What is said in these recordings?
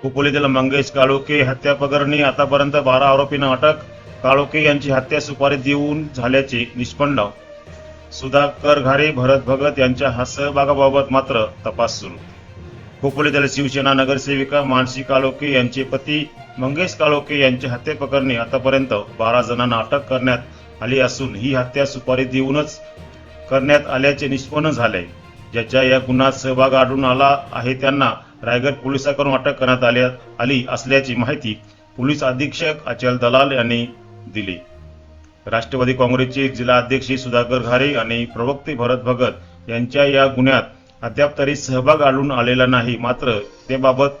खोपोलीतील मंगेश काळोखे हत्या प्रकरणी आतापर्यंत 12 आरोपींना अटक. काळोखे यांची हत्या सुपारी देऊन झाल्याचे निष्पन्न. सुधाकर घारे, भरत भगत यांच्या सहभागाबाबत मात्र तपास सुरू. खोपोलीतील शिवसेना नगरसेविका मानसी काळोखे यांचे पती मंगेश काळोखे यांच्या हत्या प्रकरणी आतापर्यंत 12 जणांना अटक करण्यात आली असून ही हत्या सुपारी देऊनच करण्यात आल्याचे निष्पन्न झाले. ज्याच्या या गुन्ह्यात सहभाग आढळून आला आहे त्यांना रायगड पोलिसांकडून अटक करण्यात आली असल्याची माहिती पोलीस अधीक्षक अचल दलाल यांनी दिली. राष्ट्रवादी काँग्रेसचे जिल्हा अध्यक्ष सुधाकर घारे आणि प्रवक्ते भरत भगत यांच्या या गुन्ह्यात अद्याप तरी सहभाग आढळून आलेला नाही. मात्र त्याबाबत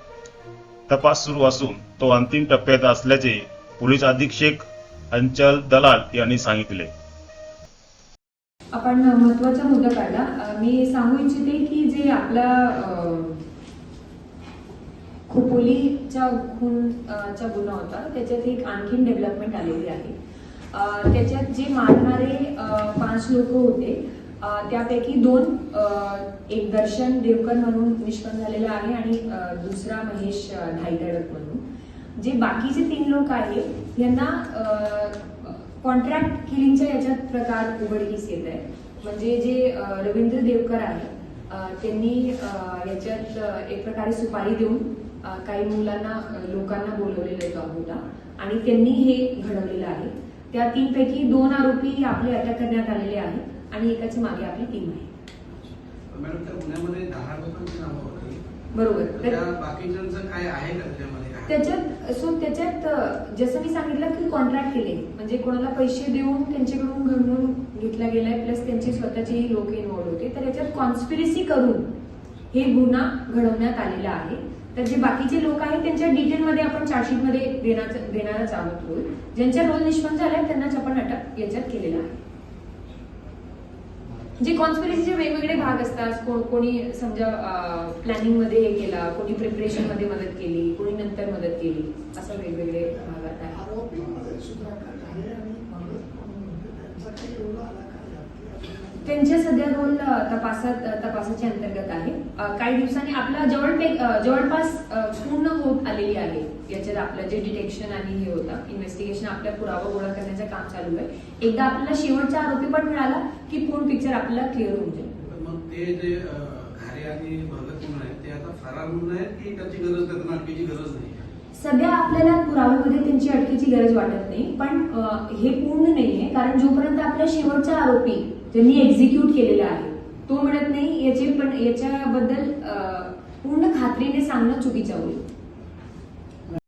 तपास सुरू असून तो अंतिम टप्प्यात असल्याचे पोलीस अधीक्षक अंचल दलाल यांनी सांगितले. आपण महत्त्वाचा मुद्दा काढला. मी सांगू इच्छिते की जे आपला खोपोलीच्या खूनचा गुन्हा होता त्याच्यात एक आणखीन डेव्हलपमेंट आलेली आहे. त्याच्यात जे मारणारे 5 लोक होते त्यापैकी 2 एक दर्शन देवकर म्हणून निष्पन्न झालेला आहे आणि दुसरा महेश धाईतडक म्हणून. जे बाकीचे 3 लोक आहेत यांना कॉन्ट्रॅक्ट किलिंगच्या याच्यात प्रकार उघडकीस येत आहे. म्हणजे जे रवींद्र देवकर आहे त्यांनी याच्यात एक प्रकारे सुपारी देऊन काही मुलांना लोकांना बोलवलेला होता आणि त्यांनी हे घडवलेलं आहे. त्या 3 पैकी 2 आरोपी आपले अटक करण्यात आलेले आहेत आणि एकाची मागे आपली टीम आहे. मॅडम त्या गुन्ह्यामध्ये 10 लोकांची नावं होती. बरोबर. त्या बाकीच्यांचं काय आहे का त्याच्यात जसं मी सांगितलं की कॉन्ट्रॅक्ट केले म्हणजे कोणाला पैसे देऊन त्यांच्याकडून घडवून घेतला गेलाय प्लस त्यांचे स्वतःचेही लोक इन्व्हॉल्व होते. तर याच्यात कॉन्स्पिरसी करून हे गुन्हा घडवण्यात आलेला आहे. तर जे बाकीचे लोक आहेत त्यांच्या डिटेलमध्ये आपण चार्जशीटमध्ये देणारच आहोत रोल. ज्यांच्या रोल निष्पन्न झालाय त्यांनाच आपण अटक याच्यात केलेला आहे. जे कॉन्स्पिरसीचे वेगवेगळे भाग असतात. कोणी समजा प्लॅनिंग मध्ये हे केला, कोणी प्रिपरेशन मध्ये मदत केली, कोणी नंतर मदत केली, असं वेगवेगळे भाग आहेत. त्यांच्या सध्या रोल तपासाच्या अंतर्गत आहे. काही दिवसांनी आपला जवळपास पूर्ण होत आलेली आहे. याच्यात आपलं जे डिटेक्शन आणि हे होतं इन्व्हेस्टिगेशन आपल्या पुरावा गोळा करण्याचं काम चालू आहे. एकदा आपल्याला शेवटचा आरोपी पण मिळाला की पूर्ण पिक्चर आपल्याला क्लिअर होऊन जाईल. मग ते जे घारे आणि भगत म्हणून आहेत ते आता फरार म्हणून आहेत की त्याची गरज त्यांना अटकेची गरज नाही? सध्या आपल्याला पुराव्यामध्ये त्यांची अटकेची गरज वाटत नाही. पण हे पूर्ण नाहीये कारण जोपर्यंत आपला शेवटचा आरोपी ज्यांनी एक्झिक्यूट केलेला आहे तो मिळत नाही याच्याबद्दल पूर्ण खात्रीने सांगणं चुकीचं होईल.